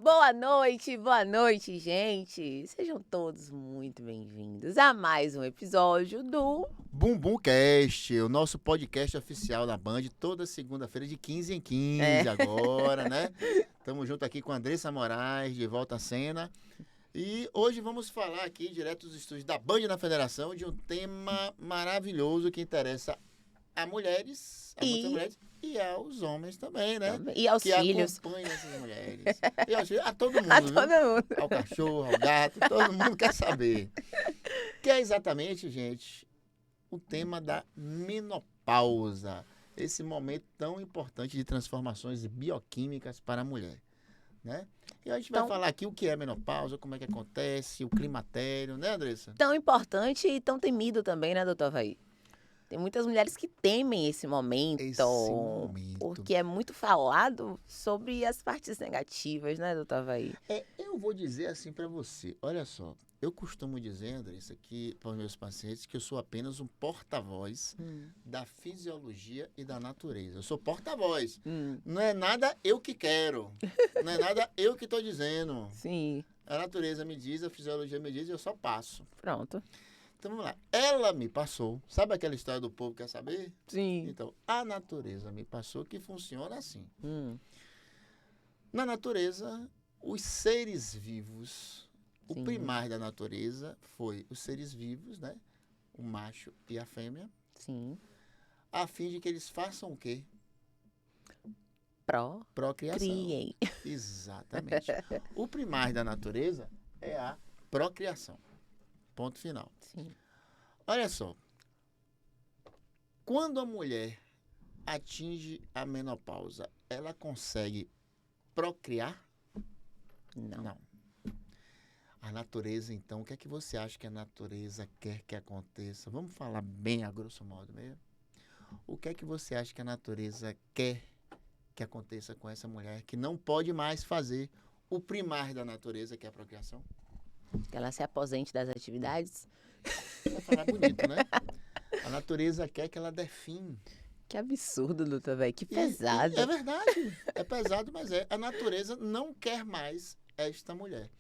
Boa noite, gente. Sejam todos muito bem-vindos a mais um episódio do Bumbum Cast, o nosso podcast oficial da Band, toda segunda-feira de 15 em 15 agora, né? Estamos junto aqui com a Andressa Moraes, de volta à cena. E hoje vamos falar aqui, direto dos estúdios da Band na Federação, de um tema maravilhoso que interessa a mulheres, a muitas mulheres, e aos homens também, né? e aos que filhos. acompanham essas mulheres. E aos filhos, a todo mundo, A viu? todo mundo. Ao cachorro, ao gato, todo mundo quer saber. Que é exatamente, gente, o tema da menopausa. Esse momento tão importante de transformações bioquímicas para a mulher, né? E a gente vai falar aqui o que é menopausa, como é que acontece, o climatério, né, Andressa? Tão importante e tão temido também, né, doutor Avaí? Tem muitas mulheres que temem esse momento, porque é muito falado sobre as partes negativas, né, doutor Avaí? Eu vou dizer assim para você, olha só, eu costumo dizer, Andressa, que para os meus pacientes, que eu sou apenas um porta-voz da fisiologia e da natureza. Eu sou porta-voz. Não é nada eu que quero, não é nada eu que estou dizendo. Sim. A natureza me diz, a fisiologia me diz e eu só passo. Pronto. Então vamos lá. Ela me passou. Sabe aquela história do povo quer saber? Sim. Então, a natureza me passou que funciona assim. Na natureza, os seres vivos, o primário da natureza foi os seres vivos, né? O macho e a fêmea. Sim. A fim de que eles façam o quê? Procriação. Criei. Exatamente. O primário da natureza é a procriação. Ponto final. Sim. Olha só. Quando a mulher atinge a menopausa, ela consegue procriar? Não. A natureza, então, o que é que você acha que a natureza quer que aconteça? Vamos falar bem a grosso modo mesmo. O que é que você acha que a natureza quer que aconteça com essa mulher que não pode mais fazer o primário da natureza, que é a procriação? Que ela se aposente das atividades. Vai falar bonito, né? A natureza quer que ela define. Que absurdo, doutor velho. Que pesado. É verdade. É pesado, mas é. A natureza não quer mais esta mulher.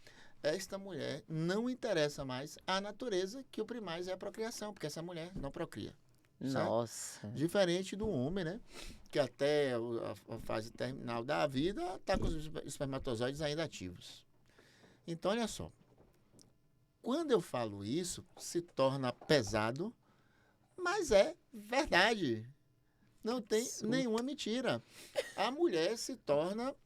Esta mulher não interessa mais a natureza, que o primário é a procriação, porque essa mulher não procria. Nossa. Certo? Diferente do homem, né? Que até a fase terminal da vida está com os espermatozoides ainda ativos. Então, olha só. Quando eu falo isso, se torna pesado, mas é verdade. Não tem nenhuma mentira. A mulher se torna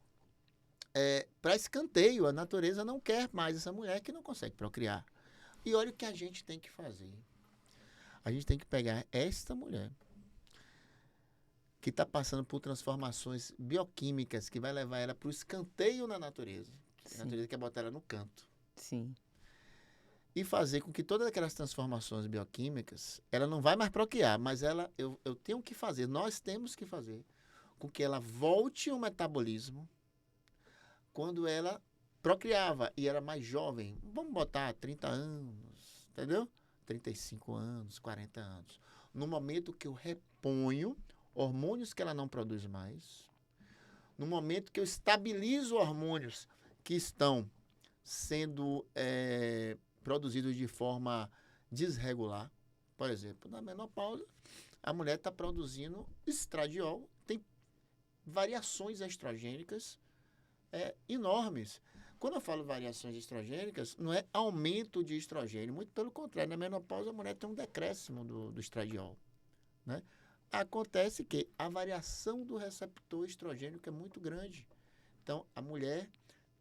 para escanteio. A natureza não quer mais essa mulher que não consegue procriar. E olha o que a gente tem que fazer. A gente tem que pegar esta mulher que está passando por transformações bioquímicas que vai levar ela para o escanteio na natureza. A natureza quer botar ela no canto. Sim. E fazer com que todas aquelas transformações bioquímicas, ela não vai mais procriar, mas eu tenho que fazer, nós temos que fazer com que ela volte ao metabolismo quando ela procriava e era mais jovem. Vamos botar 30 anos, entendeu? 35 anos, 40 anos. No momento que eu reponho hormônios que ela não produz mais, no momento que eu estabilizo hormônios que estão sendo produzidos de forma desregular. Por exemplo, na menopausa, a mulher está produzindo estradiol, tem variações estrogênicas enormes. Quando eu falo variações estrogênicas, não é aumento de estrogênio, muito pelo contrário, na menopausa a mulher tem um decréscimo do estradiol, né? Acontece que a variação do receptor estrogênico é muito grande. Então, a mulher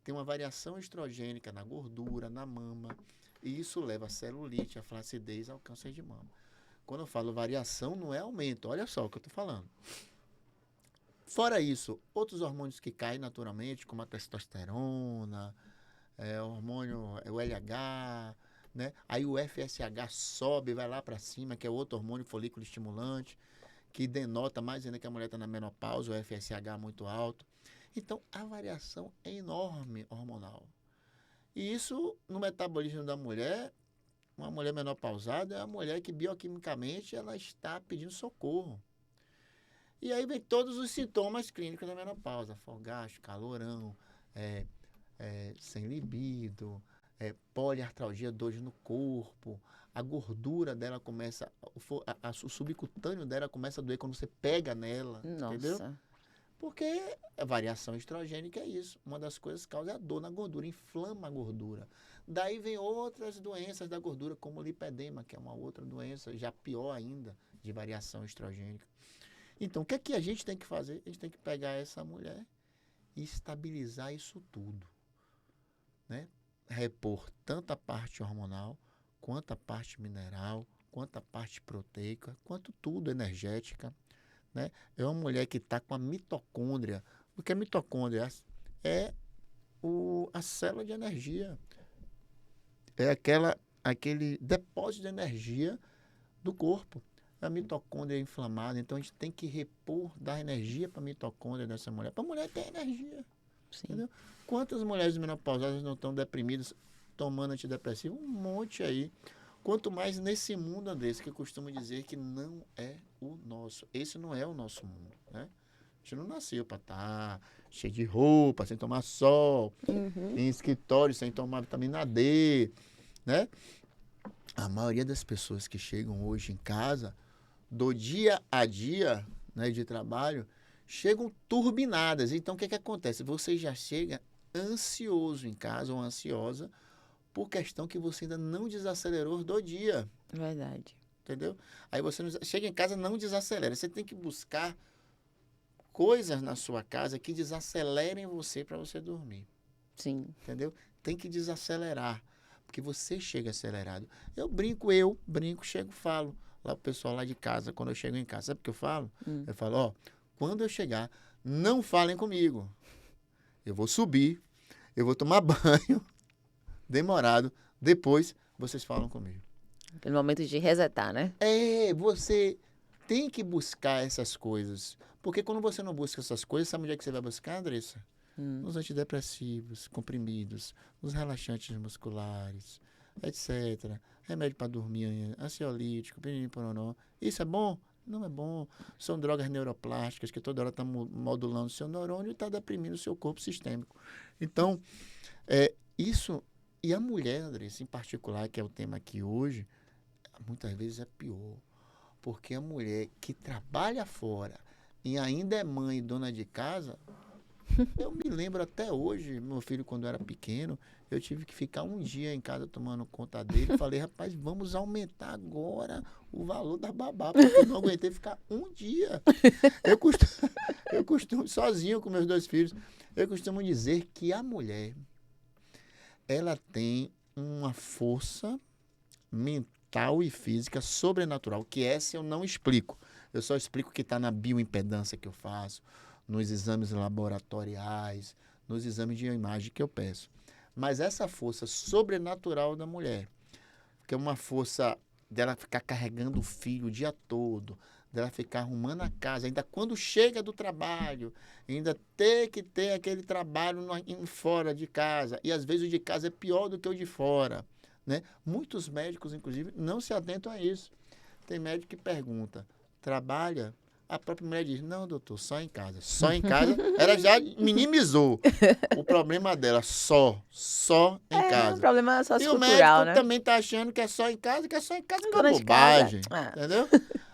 tem uma variação estrogênica na gordura, na mama, e isso leva a celulite, a flacidez, ao câncer de mama. Quando eu falo variação, não é aumento. Olha só o que eu estou falando. Fora isso, outros hormônios que caem naturalmente, como a testosterona, o hormônio, o LH, né? Aí o FSH sobe, vai lá para cima, que é outro hormônio folículo estimulante, que denota mais ainda que a mulher está na menopausa, o FSH muito alto. Então, a variação é enorme hormonal. E isso, no metabolismo da mulher, uma mulher menopausada é uma mulher que bioquimicamente ela está pedindo socorro. E aí vem todos os sintomas clínicos da menopausa, forgacho, calorão, sem libido, poliartralgia, dores no corpo, a gordura dela começa, o subcutâneo dela começa a doer quando você pega nela, entendeu? Porque a variação estrogênica é isso. Uma das coisas que causa a dor na gordura, inflama a gordura. Daí vem outras doenças da gordura, como o lipedema, que é uma outra doença, já pior ainda, de variação estrogênica. Então, o que é que a gente tem que fazer? A gente tem que pegar essa mulher e estabilizar isso tudo, né? Repor tanto a parte hormonal, quanto a parte mineral, quanto a parte proteica, quanto tudo energética, né? É uma mulher que está com a mitocôndria. O que é mitocôndria? É a célula de energia. É aquele depósito de energia do corpo. A mitocôndria é inflamada, então a gente tem que repor, dar energia para a mitocôndria dessa mulher. Para a mulher ter energia. Sim. Entendeu? Quantas mulheres menopausadas não estão deprimidas tomando antidepressivo? Um monte aí. Quanto mais nesse mundo desse, que eu costumo dizer que não é o nosso. Esse não é o nosso mundo, né? A gente não nasceu para estar cheio de roupa, sem tomar sol, em escritório, sem tomar vitamina D, né? A maioria das pessoas que chegam hoje em casa, do dia a dia, né, de trabalho, chegam turbinadas. Então, o que acontece? Você já chega ansioso em casa ou ansiosa por questão que você ainda não desacelerou do dia. Verdade. Entendeu? Aí você chega em casa, não desacelera. Você tem que buscar coisas na sua casa que desacelerem você para você dormir. Sim. Entendeu? Tem que desacelerar, porque você chega acelerado. Eu brinco, chego, falo lá pro pessoal lá de casa, quando eu chego em casa. Sabe o que eu falo? Eu falo, quando eu chegar, não falem comigo. Eu vou subir, eu vou tomar banho, demorado, depois vocês falam comigo. Aquele momento de resetar, né? Você tem que buscar essas coisas. Porque quando você não busca essas coisas, sabe onde é que você vai buscar, Andressa? Nos antidepressivos, comprimidos, nos relaxantes musculares, etc. Remédio para dormir, ansiolítico, piriporonó. Isso é bom? Não é bom. São drogas neuroplásticas que toda hora estão modulando o seu neurônio e está deprimindo o seu corpo sistêmico. Então, isso... E a mulher, Andressa, em particular, que é o tema aqui hoje, muitas vezes é pior. Porque a mulher que trabalha fora e ainda é mãe e dona de casa, eu me lembro até hoje, meu filho, quando era pequeno, eu tive que ficar um dia em casa tomando conta dele. Falei, rapaz, vamos aumentar agora o valor da babá, porque eu não aguentei ficar um dia. Eu costumo, sozinho com meus 2 filhos, eu costumo dizer que a mulher, ela tem uma força mental e física sobrenatural, que essa eu não explico. Eu só explico que está na bioimpedância que eu faço, nos exames laboratoriais, nos exames de imagem que eu peço. Mas essa força sobrenatural da mulher, que é uma força dela ficar carregando o filho o dia todo, dela ficar arrumando a casa, ainda quando chega do trabalho, ainda ter que ter aquele trabalho fora de casa. E às vezes o de casa é pior do que o de fora, né? Muitos médicos, inclusive, não se atentam a isso. Tem médico que pergunta, trabalha? A própria mulher diz, não, doutor, só em casa. Só em casa, ela já minimizou o problema dela, só em casa. É um problema sociocultural, e o médico, né? também está achando que é só em casa, que é bobagem, entendeu?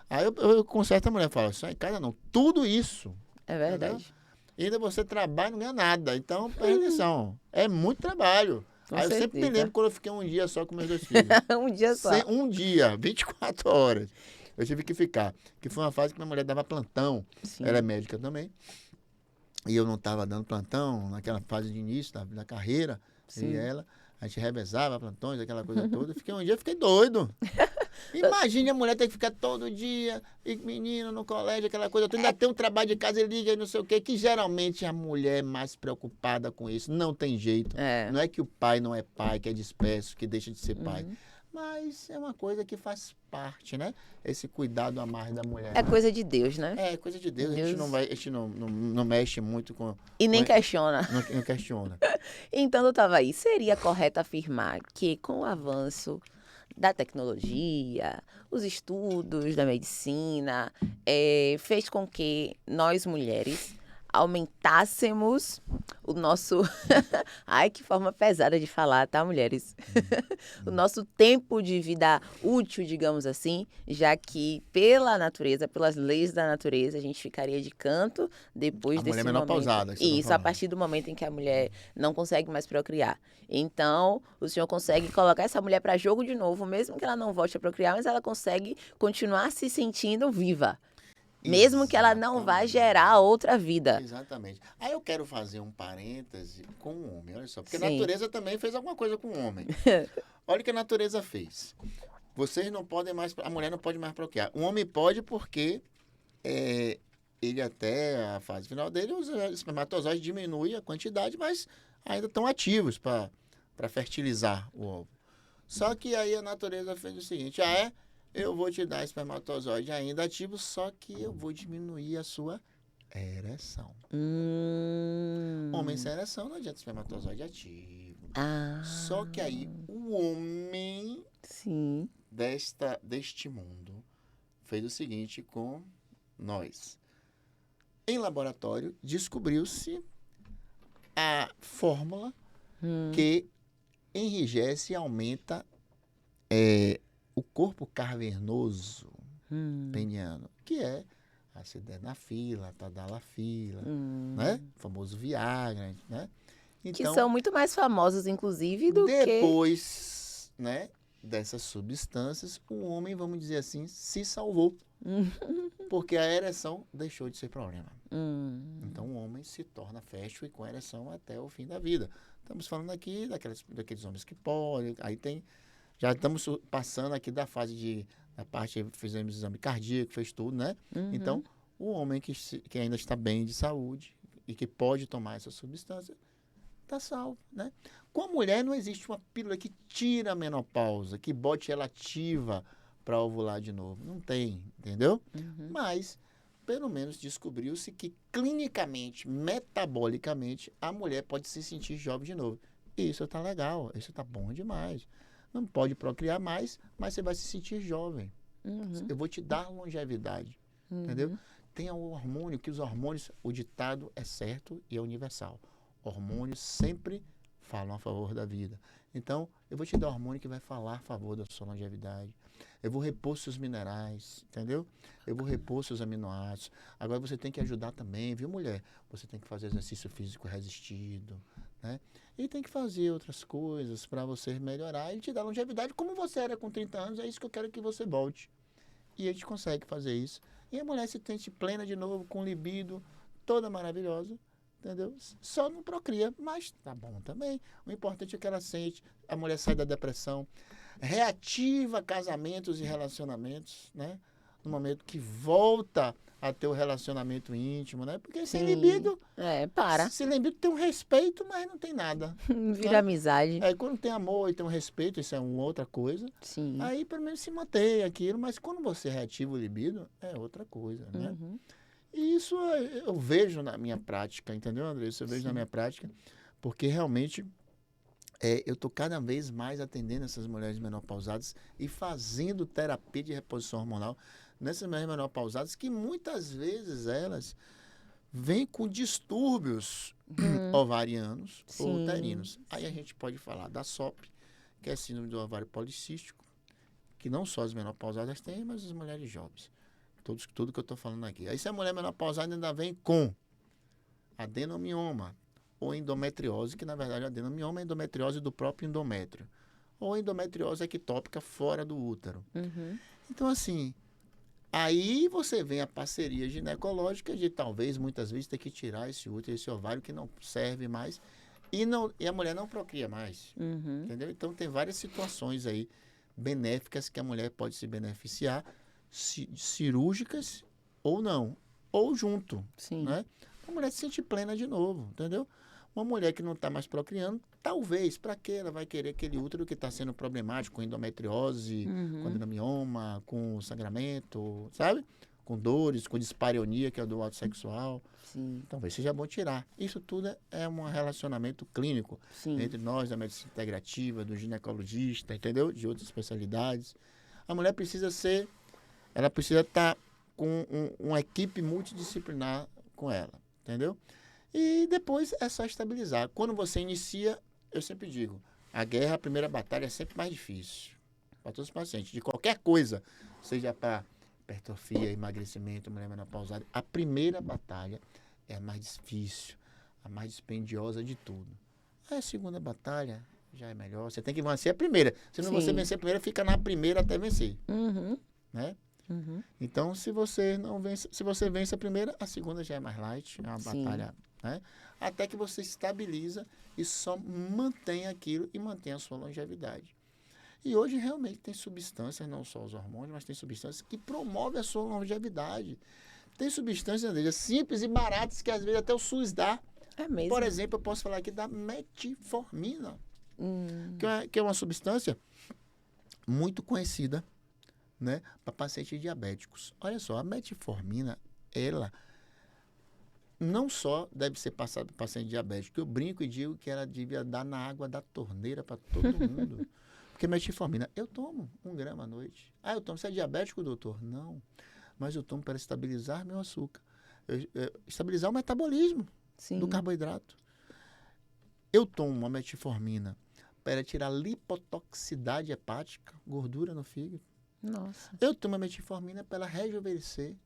Aí eu conserto a mulher e falo, só em casa não, tudo isso. É verdade. Entendeu? E ainda você trabalha e não ganha nada, então presta atenção, é muito trabalho. Aí eu sempre me lembro quando eu fiquei um dia só com meus 2 filhos. Um dia só? Um dia, 24 horas. Eu tive que ficar. Que foi uma fase que minha mulher dava plantão. Sim. Ela é médica também. E eu não estava dando plantão naquela fase de início da carreira. Sim. E ela, a gente revezava plantões, aquela coisa toda. Fiquei doido. Imagine a mulher ter que ficar todo dia, e menino no colégio, aquela coisa toda. Ainda tem um trabalho de casa, ele liga e não sei o quê. Que geralmente a mulher é mais preocupada com isso. Não tem jeito. Não é que o pai não é pai, que é disperso, que deixa de ser pai. Mas é uma coisa que faz parte, né? Esse cuidado a mais da mulher. É coisa de Deus, né? É coisa de Deus. A gente não mexe muito com... E nem questiona. Não questiona. Então, doutor Avaí, seria correto afirmar que com o avanço da tecnologia, os estudos da medicina, fez com que nós mulheres aumentássemos o nosso... Ai, que forma pesada de falar, tá, mulheres? O nosso tempo de vida útil, digamos assim, já que pela natureza, pelas leis da natureza, a gente ficaria de canto depois A desse mulher momento. menopausada, que você tá Isso, a falando. partir do momento em que a mulher não consegue mais procriar. Então, o senhor consegue colocar essa mulher para jogo de novo, mesmo que ela não volte a procriar, mas ela consegue continuar se sentindo viva. Mesmo que ela não vá gerar outra vida. Exatamente. Aí eu quero fazer um parêntese com o homem, olha só. Porque a Sim. natureza também fez alguma coisa com o homem. Olha o que a natureza fez. Vocês não podem mais, a mulher não pode mais procriar. O homem pode porque ele até a fase final dele, os espermatozoides diminuem a quantidade, mas ainda estão ativos para fertilizar o ovo. Só que aí a natureza fez o seguinte, eu vou te dar espermatozoide ainda ativo, só que eu vou diminuir a sua ereção. Homem sem ereção não adianta espermatozoide ativo. Só que aí o homem Sim. deste mundo fez o seguinte com nós. Em laboratório, descobriu-se a fórmula que enrijece e aumenta o corpo cavernoso peniano, que é a sildenafila, tadalafila, né? O famoso Viagra, né? Que Então, são muito mais famosos, inclusive, do depois, né, dessas substâncias, o homem, vamos dizer assim, se salvou. Porque a ereção deixou de ser problema. Então, o homem se torna fértil e com ereção até o fim da vida. Estamos falando aqui daqueles homens que podem, aí tem... Já estamos passando aqui da fase da parte, fizemos exame cardíaco, fez tudo, né? Então, o homem que ainda está bem de saúde e que pode tomar essa substância, está salvo, né? Com a mulher não existe uma pílula que tira a menopausa, que bote ela ativa para ovular de novo. Não tem, entendeu? Mas, pelo menos, descobriu-se que clinicamente, metabolicamente, a mulher pode se sentir jovem de novo. E isso está legal, isso está bom demais. Não pode procriar mais, mas você vai se sentir jovem. Eu vou te dar longevidade, entendeu? Tem o hormônio, que os hormônios, o ditado é certo e é universal. Hormônios sempre falam a favor da vida. Então, eu vou te dar hormônio que vai falar a favor da sua longevidade. Eu vou repor seus minerais, entendeu? Eu vou repor seus aminoácidos. Agora, você tem que ajudar também, viu, mulher? Você tem que fazer exercício físico resistido, né? E tem que fazer outras coisas para você melhorar e te dar longevidade. Como você era com 30 anos, é isso que eu quero que você volte. E a gente consegue fazer isso. E a mulher se sente plena de novo, com libido, toda maravilhosa, entendeu? Só não procria, mas tá bom também. O importante é que ela sente, a mulher sai da depressão, reativa casamentos e relacionamentos, né? No momento que volta a ter o relacionamento íntimo, né? Porque sem libido... Sem libido tem um respeito, mas não tem nada. Vira amizade. Quando tem amor e tem um respeito, isso é uma outra coisa. Sim. Aí, pelo menos, se mantém aquilo. Mas quando você reativa o libido, é outra coisa, né? E isso eu vejo na minha prática, entendeu, André? Isso eu vejo na minha prática. Porque, realmente... eu estou cada vez mais atendendo essas mulheres menopausadas e fazendo terapia de reposição hormonal nessas mulheres menopausadas que muitas vezes elas vêm com distúrbios ovarianos ou uterinos. Aí a gente pode falar da SOP, que é síndrome do ovário policístico, que não só as menopausadas têm, mas as mulheres jovens. Tudo que eu estou falando aqui. Aí se a mulher menopausada ainda vem com adenomioma, ou endometriose, que na verdade adenomioma é endometriose do próprio endométrio, ou endometriose ectópica fora do útero. Então, assim, aí você vem a parceria ginecológica de talvez, muitas vezes, ter que tirar esse útero, esse ovário que não serve mais, e a mulher não procria mais, entendeu? Então, tem várias situações aí benéficas que a mulher pode se beneficiar, cirúrgicas ou não, ou junto, né? A mulher se sente plena de novo, entendeu? Uma mulher que não está mais procriando, talvez, para que ela vai querer aquele útero que está sendo problemático, com endometriose, com adenomioma, com sangramento, sabe? Com dores, com dispareunia, que é do ato sexual. Talvez seja bom tirar. Isso tudo é um relacionamento clínico entre nós, da medicina integrativa, do ginecologista, entendeu? De outras especialidades. A mulher precisa estar com uma equipe multidisciplinar com ela, entendeu? E depois é só estabilizar. Quando você inicia, eu sempre digo, a guerra, a primeira batalha é sempre mais difícil. Para todos os pacientes, de qualquer coisa, seja para hipertrofia, emagrecimento, mulher menopausada, a primeira batalha é a mais difícil, a mais dispendiosa de tudo. Aí a segunda batalha já é melhor. Você tem que vencer a primeira. Se não você vencer a primeira, fica na primeira até vencer. Né? Então, se você vence a primeira, a segunda já é mais light, é uma batalha, né? Até que você estabiliza e só mantém aquilo e mantém a sua longevidade. E hoje realmente tem substâncias, não só os hormônios, mas tem substâncias que promovem a sua longevidade. Tem substâncias, André, simples e baratas que às vezes até o SUS dá. É mesmo? Por exemplo, eu posso falar aqui da metformina, que é uma substância muito conhecida, né, para pacientes diabéticos. Olha só, a metformina, ela não só deve ser passada para paciente diabético, eu brinco e digo que ela devia dar na água da torneira para todo mundo. Porque metformina, eu tomo 1 grama à noite. Ah, eu tomo, você é diabético, doutor? Não, mas eu tomo para estabilizar meu açúcar, estabilizar o metabolismo do carboidrato. Eu tomo a metformina para tirar lipotoxicidade hepática, gordura no fígado. Nossa. Eu tomo a metformina para rejuvenesce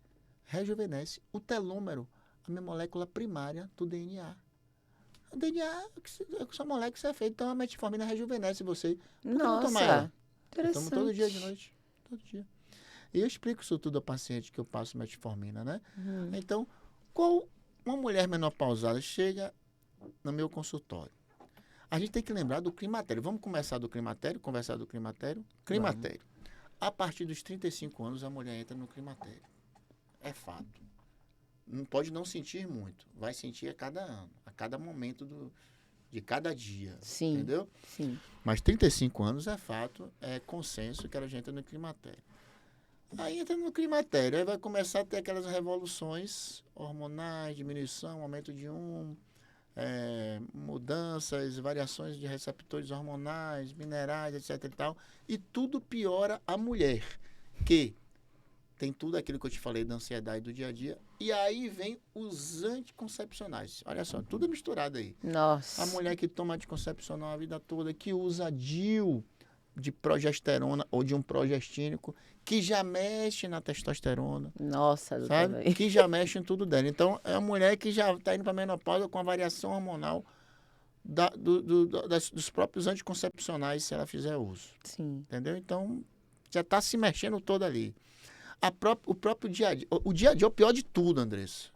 o telômero, a minha molécula primária do DNA. O DNA é essa molécula que você é feito, então a metformina rejuvenesce você. Por que não tomar ela? Eu tomo todo dia de noite, todo dia. E eu explico isso tudo ao paciente que eu passo metformina, né? Então, uma mulher menopausada chega no meu consultório. A gente tem que lembrar do climatério. Vamos conversar do climatério? Climatério. A partir dos 35 anos, a mulher entra no climatério. É fato. Não pode não sentir muito. Vai sentir a cada ano, a cada momento de cada dia. Sim. Entendeu? Sim. Mas 35 anos é fato, é consenso que ela já entra no climatério. Aí entra no climatério, aí vai começar a ter aquelas revoluções hormonais, diminuição, aumento de mudanças, variações de receptores hormonais, minerais, etc. e tal. E tudo piora a mulher, que tem tudo aquilo que eu te falei da ansiedade do dia a dia. E aí vem os anticoncepcionais. Olha só, tudo misturado aí. Nossa. A mulher que toma anticoncepcional a vida toda, que usa DIU de progesterona ou de um progestínico, que já mexe na testosterona. Nossa, sabe? Que já mexe em tudo dela. Então, é uma mulher que já está indo para a menopausa com a variação hormonal dos próprios anticoncepcionais, se ela fizer uso. Sim. Entendeu? Então, já está se mexendo todo ali. O próprio dia a dia. O dia a dia é o pior de tudo, Andressa.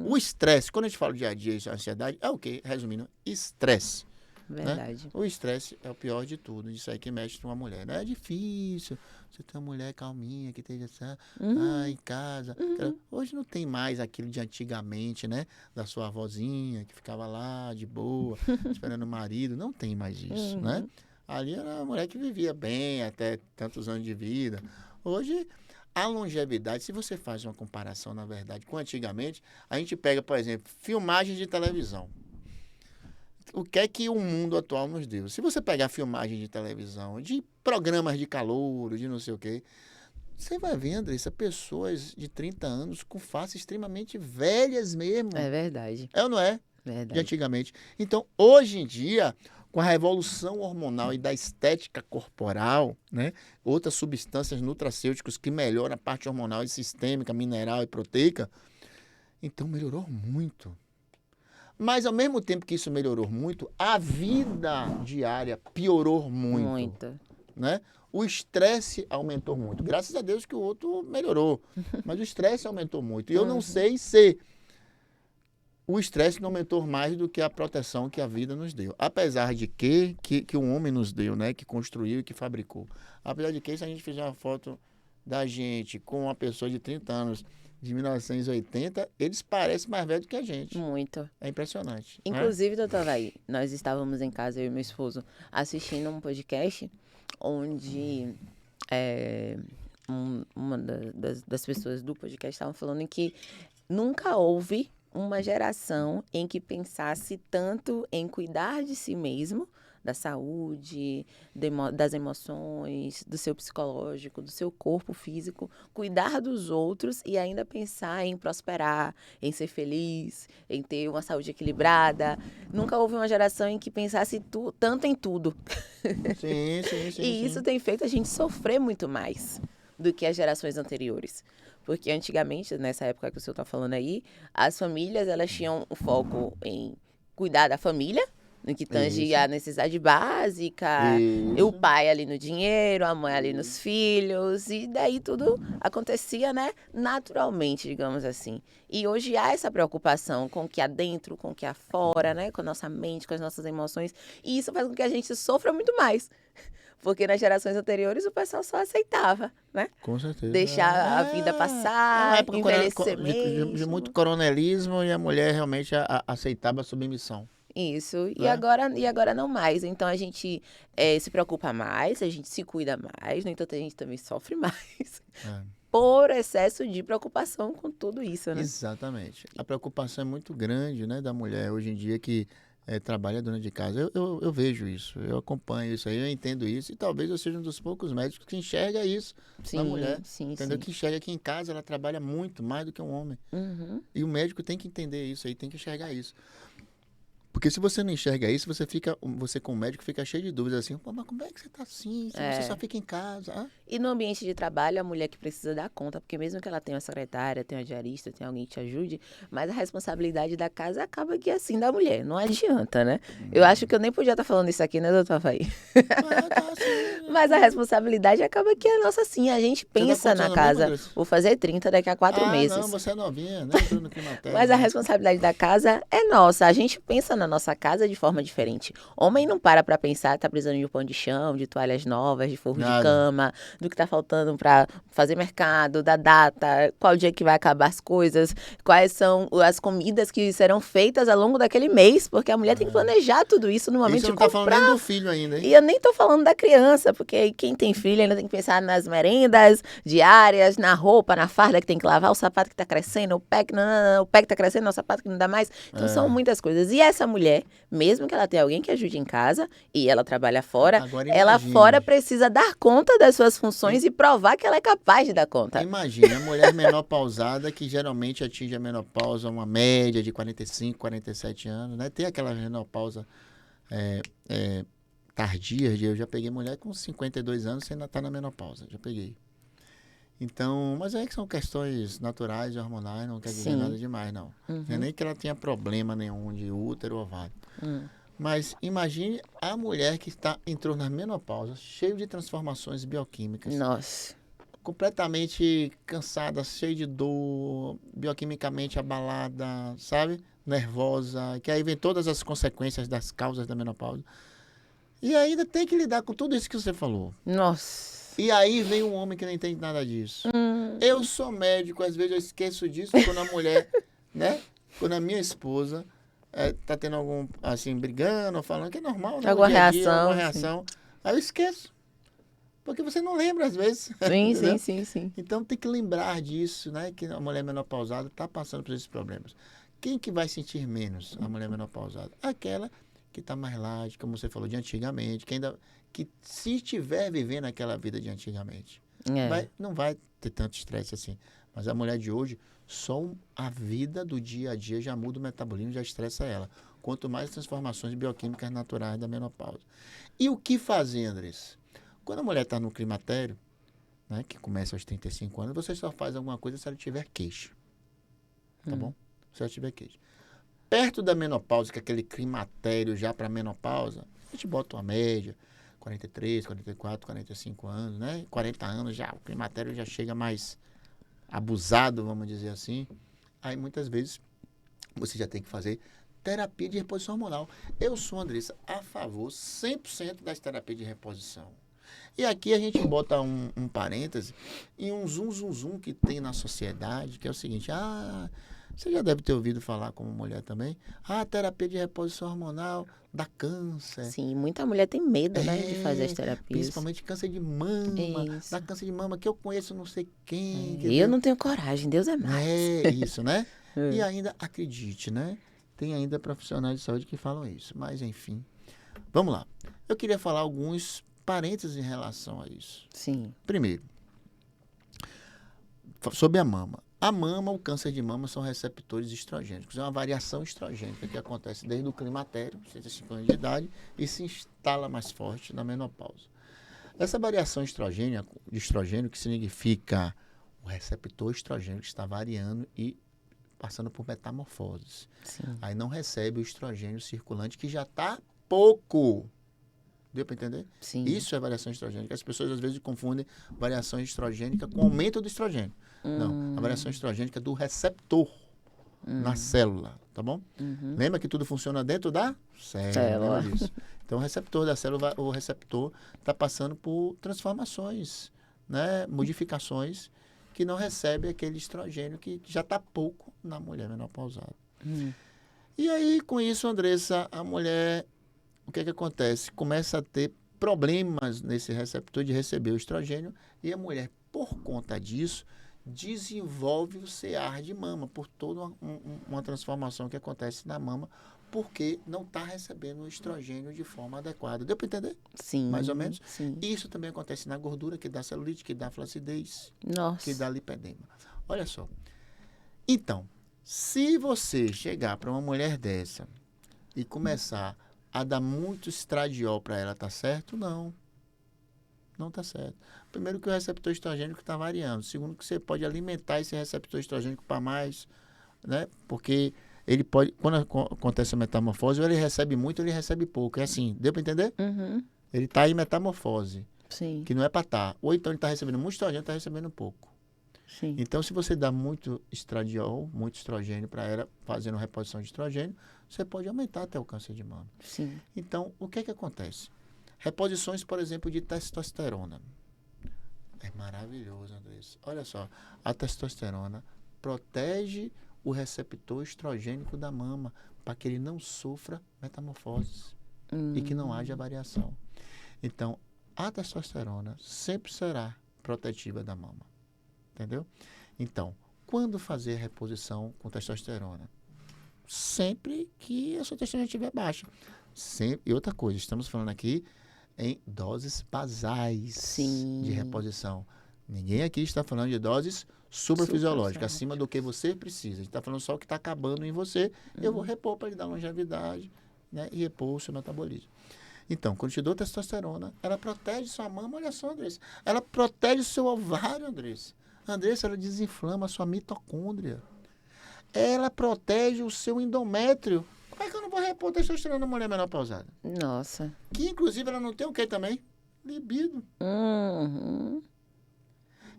O estresse. Quando a gente fala dia a dia e ansiedade, é o quê? Resumindo, estresse. Verdade. Né? O estresse é o pior de tudo. Isso aí que mexe com uma mulher. Não é difícil você ter uma mulher calminha que esteja em casa. Hoje não tem mais aquilo de antigamente, né? Da sua avózinha que ficava lá de boa, esperando o marido. Não tem mais isso, né? Ali era uma mulher que vivia bem até tantos anos de vida. Hoje, a longevidade, se você faz uma comparação, na verdade, com antigamente, a gente pega, por exemplo, filmagens de televisão. O que é que o mundo atual nos deu? Se você pegar filmagem de televisão, de programas de calouro, de não sei o quê, você vai ver, Andressa, pessoas de 30 anos com faces extremamente velhas mesmo. É verdade. É ou não é? Verdade. De antigamente. Então, hoje em dia, com a revolução hormonal e da estética corporal, né, outras substâncias nutracêuticas que melhoram a parte hormonal e sistêmica, mineral e proteica, então melhorou muito. Mas, ao mesmo tempo que isso melhorou muito, a vida diária piorou muito. Muito. Né? O estresse aumentou muito. Graças a Deus que o outro melhorou. Mas o estresse aumentou muito. E eu não sei se o estresse não aumentou mais do que a proteção que a vida nos deu. Apesar de que o homem nos deu, né? Que construiu e que fabricou. Apesar de que, se a gente fizer uma foto da gente com uma pessoa de 30 anos de 1980, eles parecem mais velhos que a gente. Muito. É impressionante. Inclusive, doutor Vai, nós estávamos em casa, eu e meu esposo, assistindo um podcast onde uma das pessoas do podcast estavam falando que nunca houve uma geração em que pensasse tanto em cuidar de si mesmo, da saúde, das emoções, do seu psicológico, do seu corpo físico, cuidar dos outros e ainda pensar em prosperar, em ser feliz, em ter uma saúde equilibrada. Nunca houve uma geração em que pensasse tanto em tudo. Sim, sim, sim. E isso tem feito a gente sofrer muito mais do que as gerações anteriores. Porque antigamente, nessa época que o senhor está falando aí, as famílias elas tinham o foco em cuidar da família, no que tange a necessidade básica, o pai ali no dinheiro, a mãe ali nos filhos, e daí tudo acontecia, né, naturalmente, digamos assim. E hoje há essa preocupação com o que há dentro, com o que há fora, né, com a nossa mente, com as nossas emoções, e isso faz com que a gente sofra muito mais. Porque nas gerações anteriores o pessoal só aceitava, né? Com certeza. Deixar a vida passar, envelhecer de muito coronelismo e a mulher realmente aceitava a submissão. Isso, e agora não mais. Então a gente se preocupa mais, a gente se cuida mais, no entanto a gente também sofre mais. Por excesso de preocupação com tudo isso, né? Exatamente. A preocupação é muito grande, né, da mulher hoje em dia que trabalha dona de casa. Eu vejo isso, eu acompanho isso aí, eu entendo isso e talvez eu seja um dos poucos médicos que enxerga isso na mulher. Entendeu? Que enxerga que em casa ela trabalha muito mais do que um homem. E o médico tem que entender isso aí, tem que enxergar isso. Porque se você não enxerga isso, você como médico fica cheio de dúvidas assim, pô, mas como é que você tá assim? Se você só fica em casa. Ah? E no ambiente de trabalho, a mulher que precisa dar conta, porque mesmo que ela tenha uma secretária, tenha uma diarista, tenha alguém que te ajude, mas a responsabilidade da casa acaba que é assim da mulher, não adianta, né? Eu acho que eu nem podia estar falando isso aqui, né, doutor Avaí? Mas a responsabilidade acaba que é nossa sim, a gente pensa na casa, mesmo, vou fazer 30 daqui a 4 meses. Não, você é novinha, né? Mas a responsabilidade da casa é nossa, a gente pensa na nossa casa de forma diferente. Homem não para pensar, tá precisando de um pano de chão, de toalhas novas, de forro de cama, do que tá faltando para fazer mercado, da data, qual dia que vai acabar as coisas, quais são as comidas que serão feitas ao longo daquele mês, porque a mulher tem que planejar tudo isso no momento de comprar. Você não tá falando nem do filho ainda, hein? E eu nem tô falando da criança, porque quem tem filho ainda tem que pensar nas merendas diárias, na roupa, na farda que tem que lavar, o sapato que tá crescendo, o pé que o pé que tá crescendo, o sapato que não dá mais. Então são muitas coisas. E essa mulher, mesmo que ela tenha alguém que ajude em casa e ela trabalha fora, ela fora precisa dar conta das suas funções e provar que ela é capaz de dar conta. Imagina, a mulher menopausada, que geralmente atinge a menopausa, uma média de 45, 47 anos, né? Tem aquela menopausa tardia, eu já peguei mulher com 52 anos sem ainda estar na menopausa, já peguei. Então, mas que são questões naturais e hormonais, não quer dizer nada demais, não. Não é nem que ela tenha problema nenhum de útero ou ovário. Mas imagine a mulher que entrou na menopausa, cheio de transformações bioquímicas. Nossa. Completamente cansada, cheia de dor, bioquimicamente abalada, sabe? Nervosa, que aí vem todas as consequências das causas da menopausa. E ainda tem que lidar com tudo isso que você falou. Nossa. E aí vem um homem que não entende nada disso. Eu sou médico, às vezes eu esqueço disso quando a mulher, né? Quando a minha esposa tá tendo algum, assim, brigando, falando que é normal, né? Alguma alguma reação. Aí eu esqueço. Porque você não lembra, às vezes. Sim. Então tem que lembrar disso, né? Que a mulher menopausada está passando por esses problemas. Quem que vai sentir menos a mulher menopausada? Aquela que está mais light, como você falou, de antigamente, que se estiver vivendo aquela vida de antigamente, não vai ter tanto estresse assim. Mas a mulher de hoje, só a vida do dia a dia já muda o metabolismo, já estressa ela. Quanto mais transformações bioquímicas naturais da menopausa. E o que fazer, Andressa? Quando a mulher está no climatério, né, que começa aos 35 anos, você só faz alguma coisa se ela tiver queixa. Tá bom? Se ela tiver queixa. Perto da menopausa, que é aquele climatério já para menopausa, a gente bota uma média, 43, 44, 45 anos, né? 40 anos já, o climatério já chega mais abusado, vamos dizer assim. Aí muitas vezes você já tem que fazer terapia de reposição hormonal. Eu sou, Andressa, a favor 100% das terapias de reposição. E aqui a gente bota um parêntese e um zoom que tem na sociedade, que é o seguinte, você já deve ter ouvido falar como mulher também, terapia de reposição hormonal dá câncer. Sim, muita mulher tem medo, né, de fazer as terapias. Principalmente câncer de mama, dá câncer de mama, que eu conheço não sei quem. Eu não tenho coragem, Deus é mais. É isso, né? E ainda, acredite, né? Tem ainda profissionais de saúde que falam isso, mas enfim. Vamos lá. Eu queria falar alguns parênteses em relação a isso. Sim. Primeiro, sobre a mama. A mama, o câncer de mama, são receptores estrogênicos. É uma variação estrogênica que acontece desde o climatério, 65 anos de idade, e se instala mais forte na menopausa. Essa variação de estrogênio, que significa o receptor estrogênico está variando e passando por metamorfoses. Sim. Aí não recebe o estrogênio circulante, que já está pouco. Deu para entender? Sim. Isso é variação estrogênica. As pessoas às vezes confundem variação estrogênica com aumento do estrogênio. Não, a variação estrogênica é do receptor na célula, tá bom? Lembra que tudo funciona dentro da célula. Lembra disso? Então, o receptor da célula, o receptor está passando por transformações, né? Modificações que não recebe aquele estrogênio que já está pouco na mulher menopausada. E aí, com isso, Andressa, a mulher, o que acontece? Começa a ter problemas nesse receptor de receber o estrogênio e a mulher, por conta disso, desenvolve o CEAR de mama, por toda uma transformação que acontece na mama, porque não está recebendo o estrogênio de forma adequada. Deu para entender? Sim. Mais ou menos? Sim. Isso também acontece na gordura, que dá celulite, que dá flacidez, Nossa. que dá lipedema. Olha só. Então, se você chegar para uma mulher dessa e começar a dar muito estradiol para ela, tá certo? Não. Não está certo. Primeiro que o receptor estrogênico está variando. Segundo que você pode alimentar esse receptor estrogênico para mais, né? Porque ele pode, quando acontece a metamorfose, ou ele recebe muito ou ele recebe pouco. É assim, deu para entender? Ele está em metamorfose. Sim. Que não é para estar. Ou então ele está recebendo muito estrogênio, está recebendo pouco. Sim. Então, se você dá muito estradiol, muito estrogênio para ela, fazendo reposição de estrogênio, você pode aumentar até o câncer de mama. Sim. Então, o que acontece? Reposições, por exemplo, de testosterona. É maravilhoso, Andressa. Olha só, a testosterona protege o receptor estrogênico da mama para que ele não sofra metamorfoses e que não haja variação. Então, a testosterona sempre será protetiva da mama. Entendeu? Então, quando fazer reposição com testosterona? Sempre que a sua testosterona estiver baixa. Sempre. E outra coisa, estamos falando aqui em doses basais de reposição. Ninguém aqui está falando de doses suprafisiológicas, acima do que você precisa. A gente está falando só o que está acabando em você. Eu vou repor para lhe dar longevidade, né, e repor o seu metabolismo. Então, quando te dou testosterona, ela protege sua mama. Olha só, Andressa. Ela protege o seu ovário, Andressa. Andressa, ela desinflama a sua mitocôndria. Ela protege o seu endométrio. Como é que eu não vou repor testosterona na mulher menopausada? Nossa. Que, inclusive, ela não tem o que também? Libido.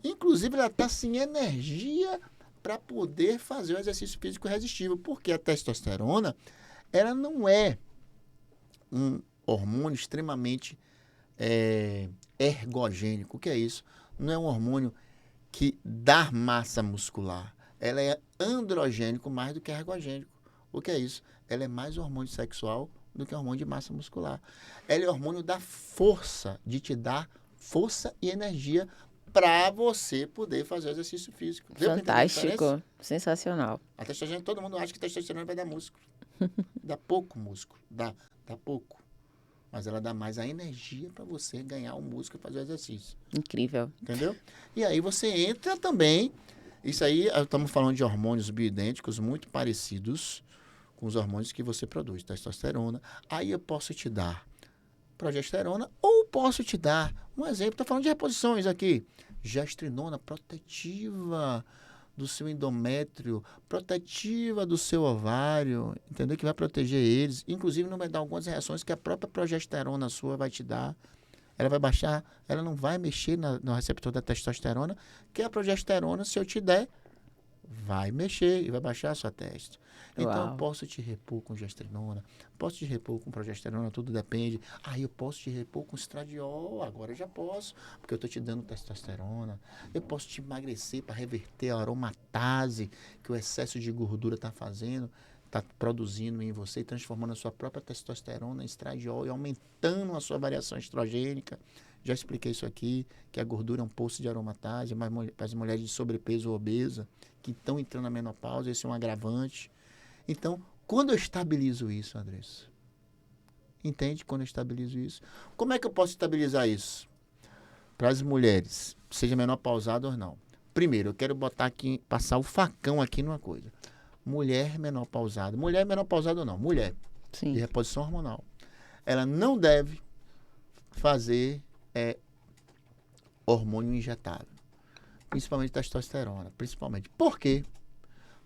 Inclusive, ela está sem energia para poder fazer o exercício físico resistível. Porque a testosterona, ela não é um hormônio extremamente ergogênico. O que é isso? Não é um hormônio que dá massa muscular. Ela é androgênico mais do que ergogênico. O que é isso? Ela é mais hormônio sexual do que hormônio de massa muscular. Ela é hormônio da força, de te dar força e energia para você poder fazer exercício físico. Fantástico. Sensacional. A testosterona, todo mundo acha que testosterona vai dar músculo. Dá pouco músculo. Dá pouco. Mas ela dá mais a energia para você ganhar o músculo e fazer o exercício. Incrível. Entendeu? E aí você entra também. Isso aí, estamos falando de hormônios bioidênticos muito parecidos com os hormônios que você produz, testosterona. Aí eu posso te dar progesterona ou posso te dar, um exemplo, estou falando de reposições aqui, gestrinona protetiva do seu endométrio, protetiva do seu ovário, entendeu? Que vai proteger eles. Inclusive, não vai dar algumas reações que a própria progesterona sua vai te dar. Ela vai baixar, ela não vai mexer no receptor da testosterona, que a progesterona, se eu te der, vai mexer e vai baixar a sua testo. Então, eu posso te repor com gestrinona, posso te repor com progesterona, tudo depende. Aí eu posso te repor com estradiol, agora eu já posso, porque eu estou te dando testosterona. Eu posso te emagrecer para reverter a aromatase que o excesso de gordura está fazendo, está produzindo em você, transformando a sua própria testosterona em estradiol e aumentando a sua variação estrogênica. Já expliquei isso aqui, que a gordura é um poço de aromatase, mas para as mulheres de sobrepeso ou obesa, que estão entrando na menopausa, esse é um agravante. Então, quando eu estabilizo isso, Andressa, Entende quando eu estabilizo isso? Como é que eu posso estabilizar isso? Para as mulheres, seja menopausada ou não. Primeiro, eu quero botar aqui, passar o facão aqui numa coisa. Mulher menopausada ou não, mulher de reposição hormonal. Ela não deve fazer hormônio injetável. Principalmente testosterona. Principalmente. Por quê?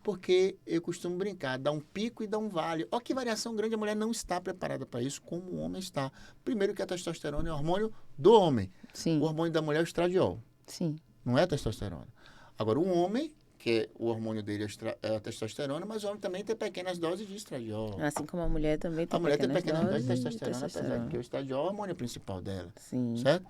Porque eu costumo brincar, dá um pico e dá um vale. Olha que variação grande, a mulher não está preparada para isso, como o homem está. Primeiro que a testosterona é o hormônio do homem. Sim. O hormônio da mulher é o estradiol. Sim. Não é a testosterona. Agora, o homem, que o hormônio dele é a testosterona, mas o homem também tem pequenas doses de estradiol. Assim como a mulher também tem pequenas doses de testosterona, apesar de que o estradiol é o hormônio principal dela. Sim. Certo?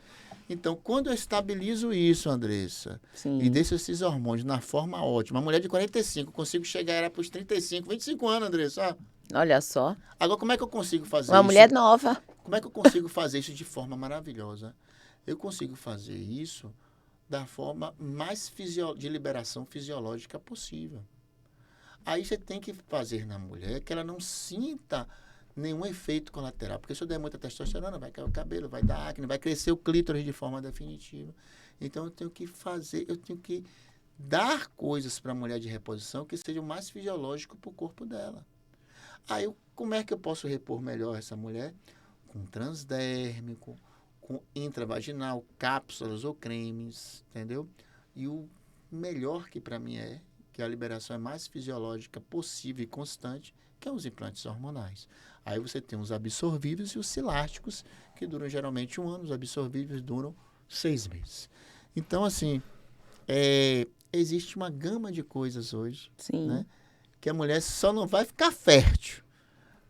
Então, quando eu estabilizo isso, Andressa, e deixo esses hormônios na forma ótima, a mulher de 45, consigo chegar ela para os 35, 25 anos, Andressa. Olha só. Agora, como é que eu consigo fazer isso? Uma mulher nova. Como é que eu consigo fazer isso de forma maravilhosa? Eu consigo fazer isso da forma mais de liberação fisiológica possível. Aí você tem que fazer na mulher que ela não sinta nenhum efeito colateral. Porque se eu der muita testosterona, vai cair o cabelo, vai dar acne, vai crescer o clítoris de forma definitiva. Então, eu tenho que dar coisas para a mulher de reposição que sejam mais fisiológico para o corpo dela. Aí, como é que eu posso repor melhor essa mulher? Com transdérmico, com intravaginal, cápsulas ou cremes, entendeu? E o melhor que para mim que a liberação é mais fisiológica possível e constante, que é os implantes hormonais. Aí você tem os absorvíveis e os silásticos, que duram geralmente 1 ano, os absorvíveis duram 6 meses. Então, assim, existe uma gama de coisas hoje, né, que a mulher só não vai ficar fértil,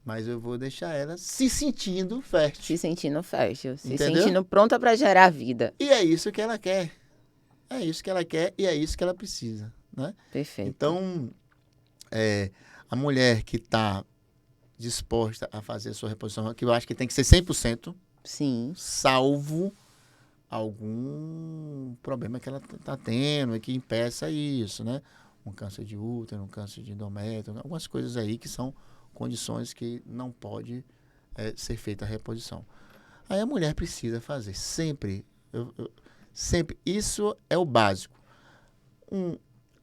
mas eu vou deixar ela se sentindo fértil. Se sentindo fértil, se Entendeu? sentindo pronta para gerar vida. E é isso que ela quer. É isso que ela quer e é isso que ela precisa, né? Perfeito. Então, a mulher que está disposta a fazer a sua reposição, que eu acho que tem que ser 100%, sim, salvo algum problema que ela está tendo e que impeça isso, né? Um câncer de útero, um câncer de endométrio, algumas coisas aí que são condições que não pode ser feita a reposição. Aí a mulher precisa fazer sempre, isso é o básico, um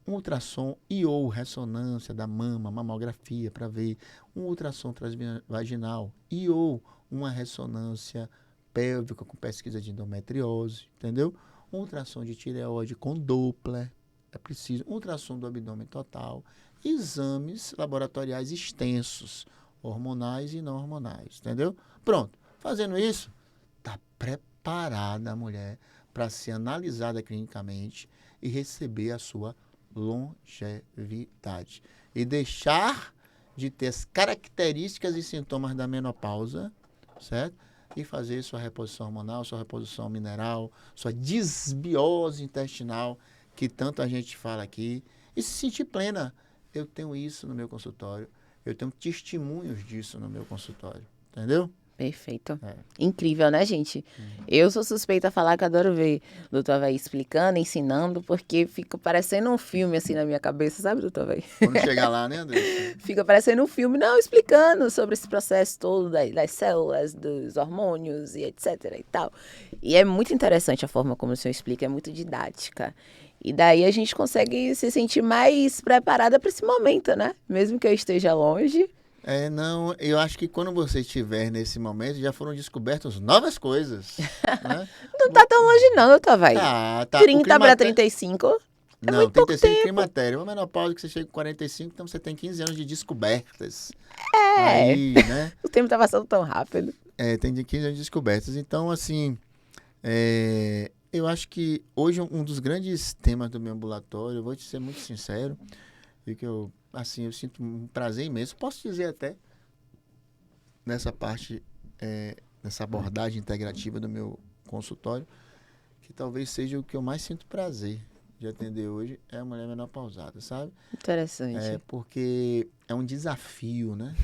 ultrassom e ou ressonância da mama, mamografia para ver, um ultrassom transvaginal e ou uma ressonância pélvica com pesquisa de endometriose, entendeu? Um ultrassom de tireoide com Doppler, é preciso, um ultrassom do abdômen total, exames laboratoriais extensos, hormonais e não hormonais, entendeu? Pronto, fazendo isso, está preparada a mulher para ser analisada clinicamente e receber a sua longevidade. E deixar de ter as características e sintomas da menopausa, certo? E fazer sua reposição hormonal, sua reposição mineral, sua desbiose intestinal, que tanto a gente fala aqui, e se sentir plena. Eu tenho isso no meu consultório, eu tenho testemunhos disso no meu consultório, entendeu? Perfeito. Incrível, né, gente? Eu sou suspeita a falar que adoro ver o doutor Avaí explicando, ensinando, porque fica parecendo um filme assim na minha cabeça, sabe, doutor Avaí? Quando chegar lá, né, André? Fica parecendo um filme, não, explicando sobre esse processo todo das células, dos hormônios e etc e tal. E é muito interessante a forma como o senhor explica, é muito didática. E daí a gente consegue se sentir mais preparada para esse momento, né? Mesmo que eu esteja longe. Não, eu acho que quando você estiver nesse momento, já foram descobertas novas coisas. Né? Não tá tão longe não, doutor Avaí. Tá. 30 para 35 é não, muito pouco 35 tempo. climatério. Uma menopausa que você chega com 45, então você tem 15 anos de descobertas. É. Aí, né? O tempo tá passando tão rápido. Tem 15 anos de descobertas. Então, assim, eu acho que hoje um dos grandes temas do meu ambulatório, eu vou te ser muito sincero, e que eu sinto um prazer imenso, posso dizer até, nessa parte, nessa abordagem integrativa do meu consultório, que talvez seja o que eu mais sinto prazer de atender hoje, é a mulher menopausada, sabe? Interessante. Porque é um desafio, né?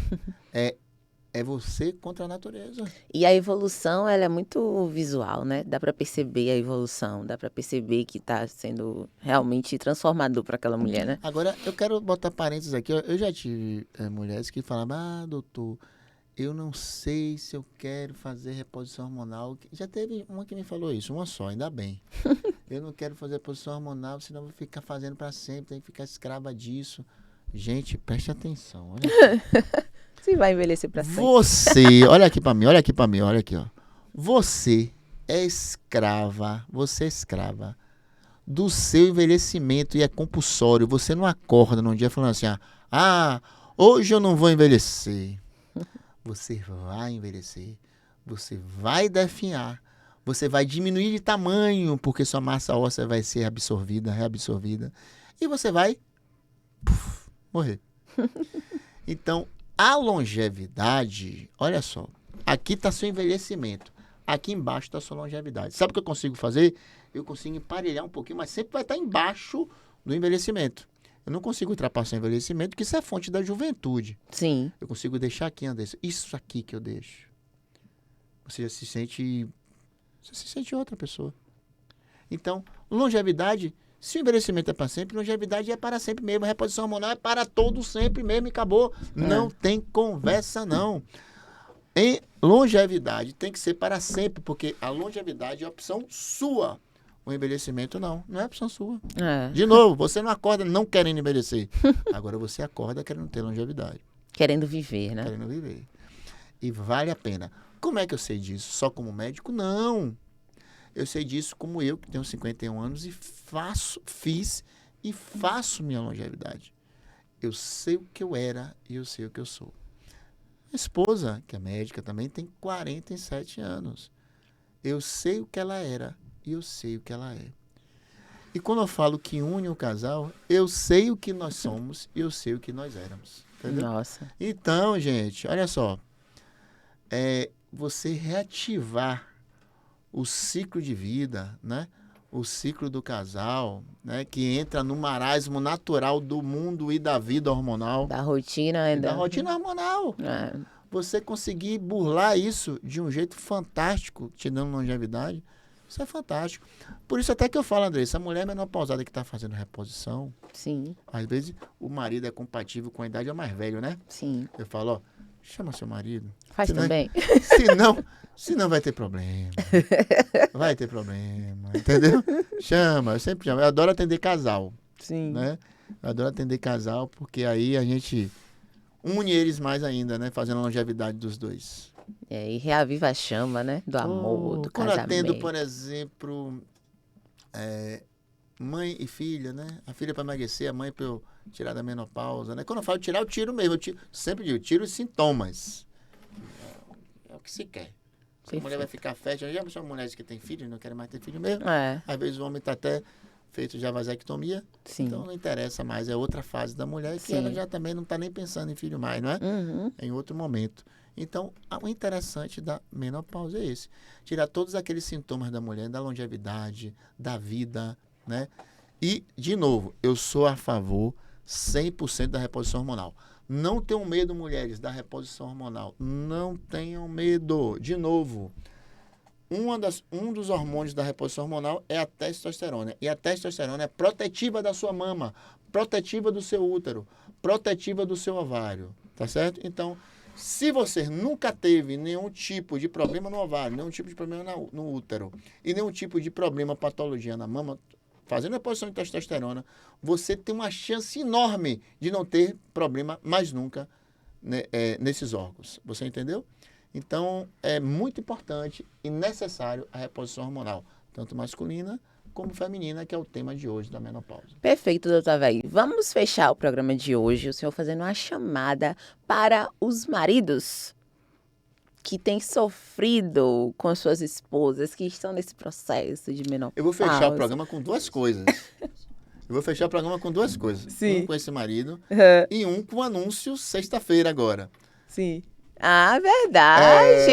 É você contra a natureza. E a evolução, ela é muito visual, né? Dá para perceber a evolução, dá para perceber que está sendo realmente transformador para aquela mulher, né? Agora, eu quero botar parênteses aqui. Eu já tive mulheres que falavam, doutor, eu não sei se eu quero fazer reposição hormonal. Já teve uma que me falou isso, uma só, ainda bem. Eu não quero fazer reposição hormonal, senão eu vou ficar fazendo para sempre, tem que ficar escrava disso. Gente, preste atenção. Olha Você vai envelhecer para sempre. Você, olha aqui para mim, olha aqui para mim, olha aqui, ó. Você é escrava do seu envelhecimento e é compulsório. Você não acorda num dia falando assim, hoje eu não vou envelhecer. Você vai envelhecer, você vai definhar, você vai diminuir de tamanho, porque sua massa óssea vai ser absorvida, reabsorvida, e você vai morrer. Então, a longevidade, olha só, aqui está seu envelhecimento, aqui embaixo está sua longevidade. Sabe o que eu consigo fazer? Eu consigo emparelhar um pouquinho, mas sempre vai estar embaixo do envelhecimento. Eu não consigo ultrapassar o envelhecimento, porque isso é fonte da juventude. Sim. Eu consigo deixar aqui, Andressa. Isso aqui que eu deixo. Você se sente outra pessoa. Então, longevidade, se o envelhecimento é para sempre, longevidade é para sempre mesmo. A reposição hormonal é para todo sempre mesmo e acabou. Não tem conversa, não. Em longevidade tem que ser para sempre, porque a longevidade é opção sua. O envelhecimento não é opção sua. De novo, você não acorda não querendo envelhecer. Agora você acorda querendo ter longevidade. Querendo viver, né? Querendo viver. E vale a pena. Como é que eu sei disso? Só como médico? Não. Eu sei disso como eu, que tenho 51 anos e fiz e faço minha longevidade. Eu sei o que eu era e eu sei o que eu sou. Minha esposa, que é médica também, tem 47 anos. Eu sei o que ela era e eu sei o que ela é. E quando eu falo que une o casal, eu sei o que nós somos e eu sei o que nós éramos. Entendeu? Nossa. Então, gente, olha só. Você reativar o ciclo de vida, né? O ciclo do casal, né? Que entra no marasmo natural do mundo e da vida hormonal. Da rotina ainda. Da rotina hormonal. Você conseguir burlar isso de um jeito fantástico, te dando longevidade, isso é fantástico. Por isso até que eu falo, Andressa, a mulher menopausada que está fazendo reposição, sim, às vezes o marido é compatível com a idade, é o mais velho, né? Sim. Eu falo, chama seu marido. Faz também. Senão vai ter problema. Vai ter problema, entendeu? Chama, eu sempre chamo. Eu adoro atender casal. Sim. Né? Eu adoro atender casal, porque aí a gente une eles mais ainda, né? Fazendo a longevidade dos dois. E reaviva a chama, né? Do amor, do quando casamento. Atendo, por exemplo, mãe e filha, né? A filha para emagrecer, a mãe para eu tirar da menopausa, né? Quando eu falo tirar, eu tiro mesmo. Sempre digo, tiro os sintomas. É o que se quer. Se a mulher vai ficar fértil, já são mulheres que têm filho, não querem mais ter filho mesmo. Às vezes o homem está até feito já vasectomia. Sim. Então não interessa mais, é outra fase da mulher que ela já também não está nem pensando em filho mais, não é? É em outro momento. Então, o interessante da menopausa é esse. Tirar todos aqueles sintomas da mulher, da longevidade, da vida, né? E, de novo, eu sou a favor 100% da reposição hormonal. Não tenham medo, mulheres, da reposição hormonal. Não tenham medo. De novo, um dos hormônios da reposição hormonal é a testosterona. E a testosterona é protetiva da sua mama, protetiva do seu útero, protetiva do seu ovário. Tá certo? Então, se você nunca teve nenhum tipo de problema no ovário, nenhum tipo de problema no útero e nenhum tipo de problema, patologia na mama, fazendo a reposição de testosterona, você tem uma chance enorme de não ter problema mais nunca, né, nesses órgãos. Você entendeu? Então, é muito importante e necessário a reposição hormonal, tanto masculina como feminina, que é o tema de hoje da menopausa. Perfeito, doutor Avaí. Vamos fechar o programa de hoje, o senhor fazendo uma chamada para os maridos que têm sofrido com suas esposas, que estão nesse processo de menopausa. Eu vou fechar o programa com duas coisas. Sim. Um com esse marido e um com o anúncio sexta-feira agora. Sim. Ah, verdade!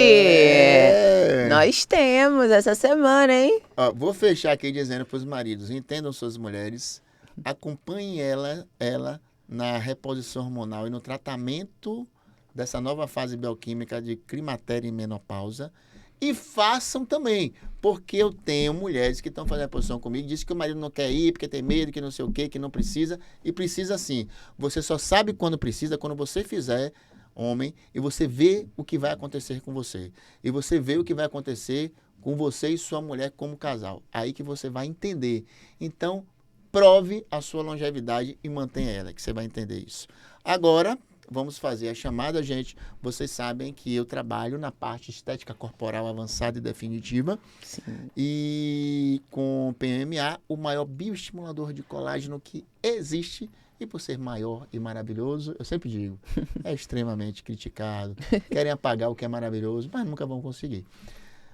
Nós temos essa semana, hein? Vou fechar aqui dizendo para os maridos, entendam suas mulheres, acompanhem ela na reposição hormonal e no tratamento dessa nova fase bioquímica de climatério e menopausa. E façam também, porque eu tenho mulheres que estão fazendo reposição comigo, dizem que o marido não quer ir, porque tem medo, que não sei o quê, que não precisa, e precisa sim. Você só sabe quando precisa, quando você fizer homem, e você vê o que vai acontecer com você. E você vê o que vai acontecer com você e sua mulher como casal. Aí que você vai entender. Então, prove a sua longevidade e mantenha ela, que você vai entender isso. Agora, vamos fazer a chamada, gente. Vocês sabem que eu trabalho na parte estética corporal avançada e definitiva. Sim. E com PMA, o maior bioestimulador de colágeno que existe. E por ser maior e maravilhoso, eu sempre digo, é extremamente criticado. Querem apagar o que é maravilhoso, mas nunca vão conseguir.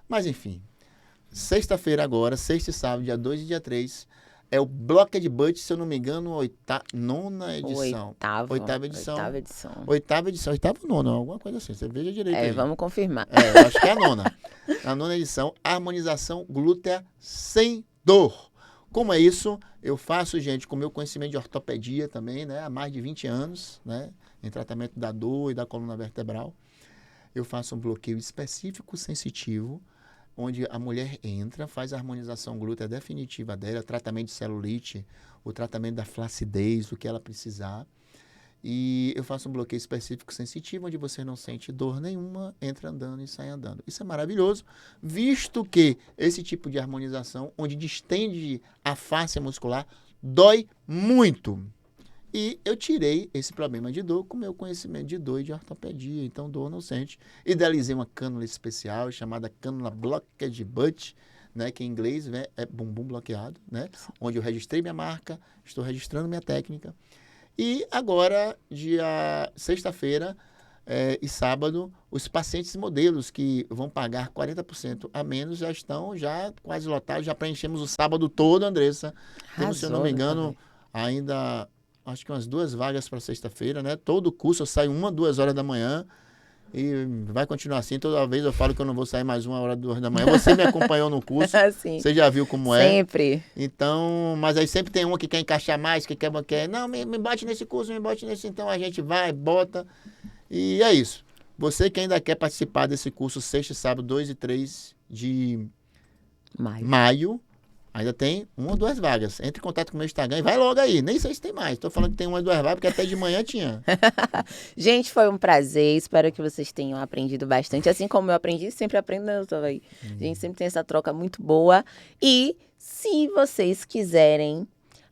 Mas enfim, sexta-feira agora, sexta e sábado, dia 2 e dia 3, é o Blocked Butt, se eu não me engano, nona edição. Oitava edição. Oitava ou nona, alguma coisa assim. Você veja direito aí. Vamos confirmar. Eu acho que é a nona. A nona edição, harmonização glútea sem dor. Como é isso? Eu faço, gente, com meu conhecimento de ortopedia também, né? Há mais de 20 anos, né? Em tratamento da dor e da coluna vertebral. Eu faço um bloqueio específico sensitivo, onde a mulher entra, faz a harmonização glútea definitiva dela, tratamento de celulite, o tratamento da flacidez, o que ela precisar. E eu faço um bloqueio específico sensitivo, onde você não sente dor nenhuma, entra andando e sai andando. Isso é maravilhoso, visto que esse tipo de harmonização, onde distende a face muscular, dói muito. E eu tirei esse problema de dor com meu conhecimento de dor e de ortopedia. Então, dor não sente. Idealizei uma cânula especial chamada cânula Blocked Butt, né, que em inglês, né, é bumbum bloqueado, né, onde eu registrei minha marca, estou registrando minha técnica. E agora, dia sexta-feira e sábado, os pacientes modelos que vão pagar 40% a menos já estão quase lotados. Já preenchemos o sábado todo, Andressa. Temos, se eu não me engano, ainda acho que umas 2 vagas para sexta-feira, né? Todo o curso eu saio 1, 2 horas da manhã. E vai continuar assim. Toda vez eu falo que eu não vou sair mais 1 hora, 2 da manhã. Você me acompanhou no curso. Sim. Você já viu como é. Sempre. Então, mas aí sempre tem um que quer encaixar mais, que quer não, me bote nesse curso, me bote nesse. Então a gente vai, bota. E é isso. Você que ainda quer participar desse curso sexta e sábado, 2 e 3 de maio, ainda tem 1 ou 2 vagas. Entre em contato com o meu Instagram e vai logo aí. Nem sei se tem mais. Estou falando que tem 1 ou 2 vagas, porque até de manhã tinha. Gente, foi um prazer. Espero que vocês tenham aprendido bastante. Assim como eu aprendi, sempre aprendo, né, doutor Avaí? A gente sempre tem essa troca muito boa. E se vocês quiserem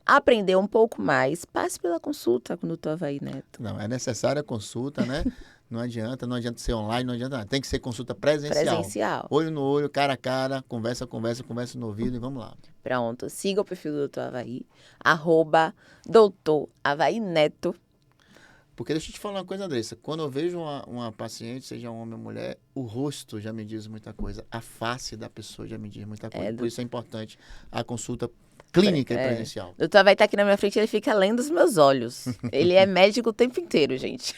aprender um pouco mais, passe pela consulta com o doutor Avaí Neto. Não, é necessária a consulta, né? Não adianta ser online, não adianta nada. Tem que ser consulta presencial. Olho no olho, cara a cara, conversa no ouvido e vamos lá. Pronto, siga o perfil do Dr. Avaí, @Dr. Avaí Neto. Porque deixa eu te falar uma coisa, Andressa. Quando eu vejo uma paciente, seja um homem ou mulher, o rosto já me diz muita coisa. A face da pessoa já me diz muita coisa. Por isso é importante a consulta clínica e presencial. O doutor vai estar aqui na minha frente, ele fica lendo os meus olhos. Ele é médico o tempo inteiro, gente.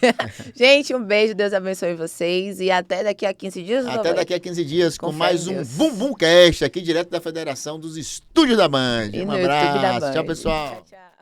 Gente, um beijo, Deus abençoe vocês e até daqui a 15 dias. Até daqui a 15 dias com mais um Bumbum Cast aqui direto da Federação dos Estúdios da Band. Um abraço. Tchau, pessoal. Tchau.